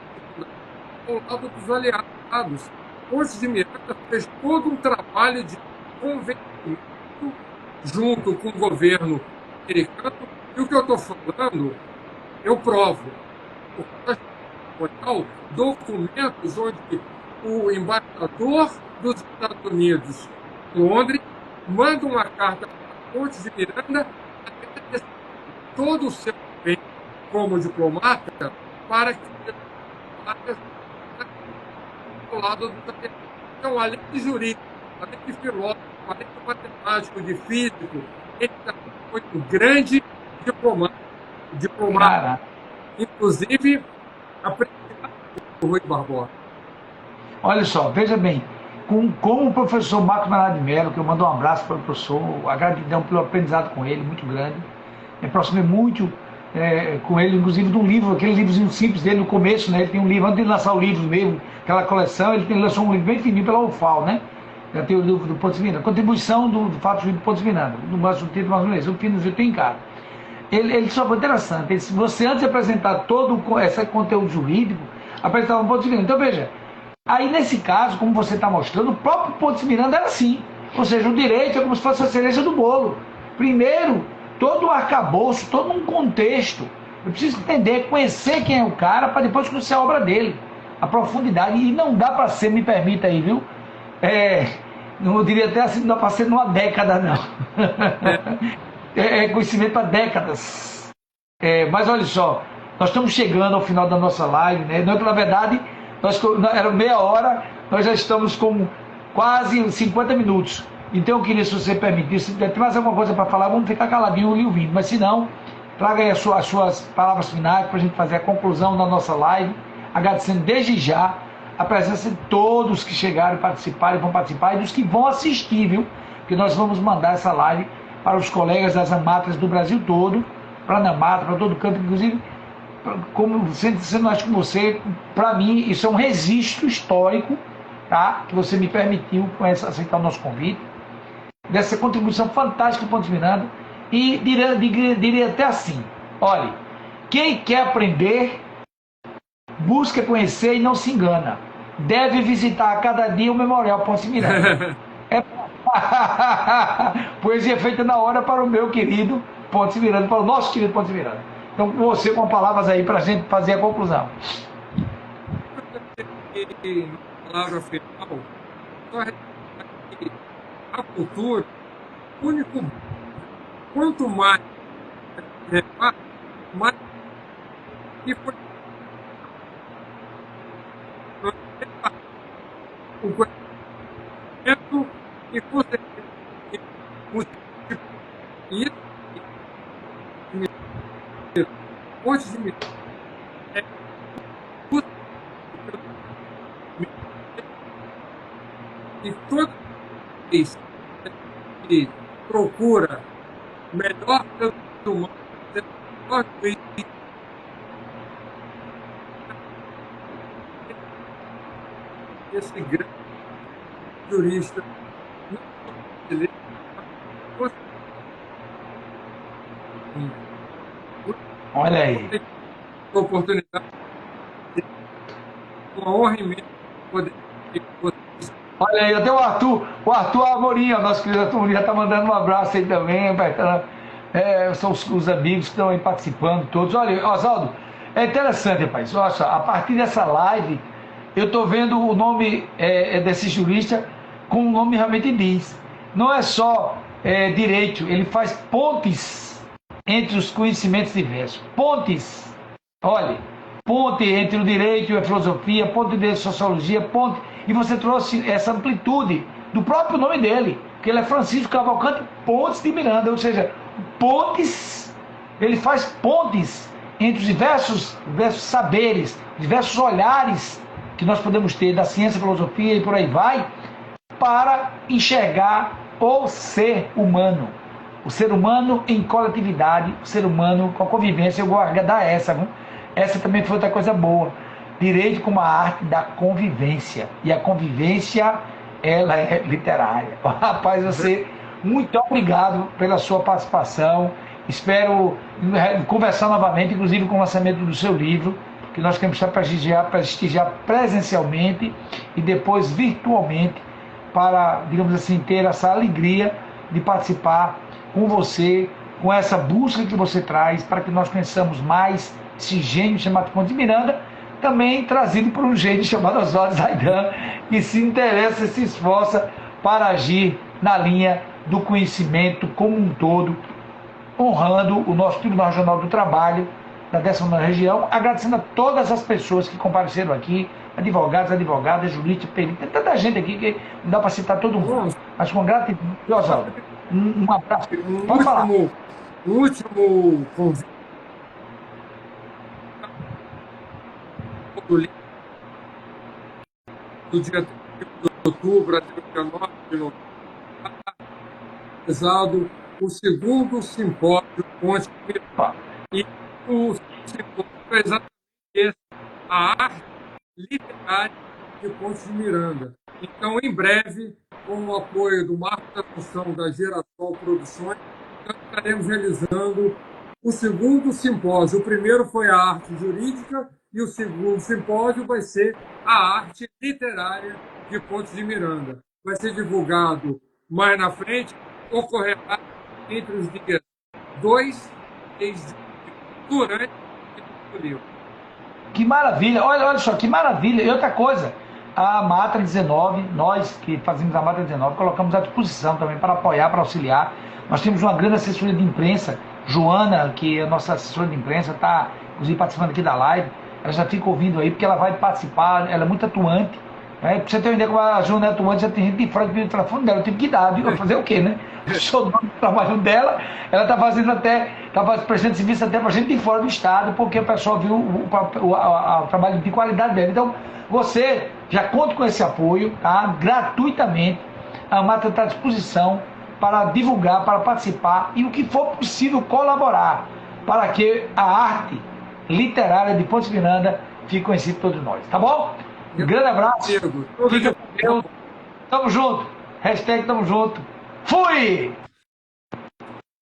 ao lado dos aliados. Ponte de Miranda fez todo um trabalho de convencimento junto com o governo americano. E o que eu estou falando, eu provo. Documentos onde o embaixador dos Estados Unidos, em Londres, manda uma carta para Ponte de Miranda agradecendo todo o seu empenho como diplomata para que Vargas ao lado do Tapiaçá. Então, além de jurídico, além de filósofo, além de matemático, de físico, ele também foi um grande diplomata, inclusive apreciado por Rui Barbosa. Olha só, veja bem, com o professor Marcos Bernardes de Mello, que eu mando um abraço para o professor, a gratidão pelo aprendizado com ele, muito grande. Me aproximei muito com ele, inclusive de um livro, aquele livrozinho simples dele no começo, né? Ele tem um livro, antes de lançar o livro mesmo, aquela coleção, ele lançou um livro bem fininho pela UFAL, né? Já tem o livro do Ponte de Miranda, contribuição do fato jurídico do Ponte de Miranda, do título mais ou menos, o fim do jeito em casa. Ele só foi interessante, ele disse, você antes de apresentar todo esse conteúdo jurídico, apresentava um Ponte de Miranda. Então veja, aí nesse caso, como você está mostrando, o próprio Ponte de Miranda era assim, ou seja, o direito é como se fosse a cereja do bolo. Primeiro, todo o arcabouço, todo um contexto. Eu preciso entender, conhecer quem é o cara, para depois conhecer a obra dele, a profundidade. E não dá para ser, me permita aí, viu? Não diria até assim, não dá para ser numa década, não. Conhecimento para décadas. Mas olha só, nós estamos chegando ao final da nossa live, né? Na verdade, era meia hora, nós já estamos com quase 50 minutos. Então eu queria, se você permitir, se tem mais alguma coisa para falar, vamos ficar caladinho e ouvindo. Mas se não, traga aí as suas palavras finais para a gente fazer a conclusão da nossa live, agradecendo desde já a presença de todos que chegaram e participaram e vão participar, e dos que vão assistir, viu? Porque nós vamos mandar essa live para os colegas das amatras do Brasil todo, para a Anamatra, para todo canto, inclusive, sendo acho que você, para mim, isso é um registro histórico, tá? Que você me permitiu aceitar o nosso convite, dessa contribuição fantástica do Ponte de Miranda, e diria até assim, olha, quem quer aprender, busca conhecer e não se engana, deve visitar a cada dia o Memorial Ponte de Miranda. Poesia feita na hora para o meu querido Ponte de Miranda, para o nosso querido Ponte de Miranda. Então, você com palavras aí para a gente fazer a conclusão. Palavra final, só que a cultura, único, quanto mais mais que foi o conhecimento e com certeza isso Ponte de Miranda e toda vez que procura melhor ser humano, ser melhor juiz, esse grande jurista, não só brasileiro, mas Olha aí. a oportunidade, uma honra imensa poder ter vocês. Olha aí, até o Arthur Amorim, o nosso querido Arthur Amorim já está mandando um abraço aí também, apertando, são os amigos que estão aí participando todos. Olha, Oswaldo, é interessante, rapaz, olha só, a partir dessa live, eu estou vendo o nome desse jurista como o nome realmente diz. Não é só direito, ele faz pontes entre os conhecimentos diversos. Pontes, olha, ponte entre o direito e a filosofia, ponte entre a sociologia, ponte. E você trouxe essa amplitude do próprio nome dele, que ele é Francisco Cavalcante Pontes de Miranda, ou seja, pontes, ele faz pontes entre os diversos saberes, diversos olhares que nós podemos ter da ciência, filosofia e por aí vai, para enxergar o ser humano. O ser humano em coletividade, o ser humano com a convivência. Eu vou dar essa, viu? Essa também foi outra coisa boa. Direito como a arte da convivência. E a convivência, ela é literária. Rapaz, você, muito obrigado pela sua participação. Espero conversar novamente, inclusive com o lançamento do seu livro, que nós queremos prestigiar presencialmente e depois virtualmente, para, digamos assim, ter essa alegria de participar com você, com essa busca que você traz, para que nós conheçamos mais esse gênio chamado Pontes de Miranda, também trazido por um gênio chamado Oswaldo Zaidan, que se interessa e se esforça para agir na linha do conhecimento como um todo, honrando o nosso Tribunal Regional do Trabalho da 19ª região, agradecendo a todas as pessoas que compareceram aqui, advogados, advogadas, juristas, peritos, tem tanta gente aqui que não dá para citar todo mundo, mas com gratidão. Oswaldo, um abraço. Pode falar. O último convite do dia 30 de outubro até o dia 9 de novembro, realizado o segundo simpósio Pontes de Miranda. E o simpósio é exatamente esse, a arte literária de Pontes de Miranda. Então, em breve, com o apoio do Marco da Função da Geração Produções, nós estaremos realizando o segundo simpósio. O primeiro foi a arte jurídica e o segundo simpósio vai ser a arte literária de Pontes de Miranda. Vai ser divulgado mais na frente, ocorrerá entre os dias 2 e 3 de durante o livro. Que maravilha, olha só, que maravilha. E outra coisa, a Matra 19, nós que fazemos a Matra 19, colocamos à disposição também para apoiar, para auxiliar. Nós temos uma grande assessoria de imprensa, Joana, que é a nossa assessora de imprensa, está inclusive participando aqui da live. Ela já fica ouvindo aí, porque ela vai participar, ela é muito atuante. Né? Pra você ter uma ideia, como a Joana é atuante, já tem gente de fora que pediu o telefone dela, eu tive que dar, viu? Vai fazer o quê, né? Sou dono do trabalho dela, ela está fazendo até, está prestando serviço até para gente de fora do estado, porque o pessoal viu o trabalho de qualidade dela. Então, você já conta com esse apoio, tá? Gratuitamente. A Mata está à disposição para divulgar, para participar e o que for possível colaborar para que a arte literária de Pontes de Miranda fique conhecida por todos nós, tá bom? Um grande abraço. Fica com Deus. Tamo junto. Hashtag tamo junto. Fui!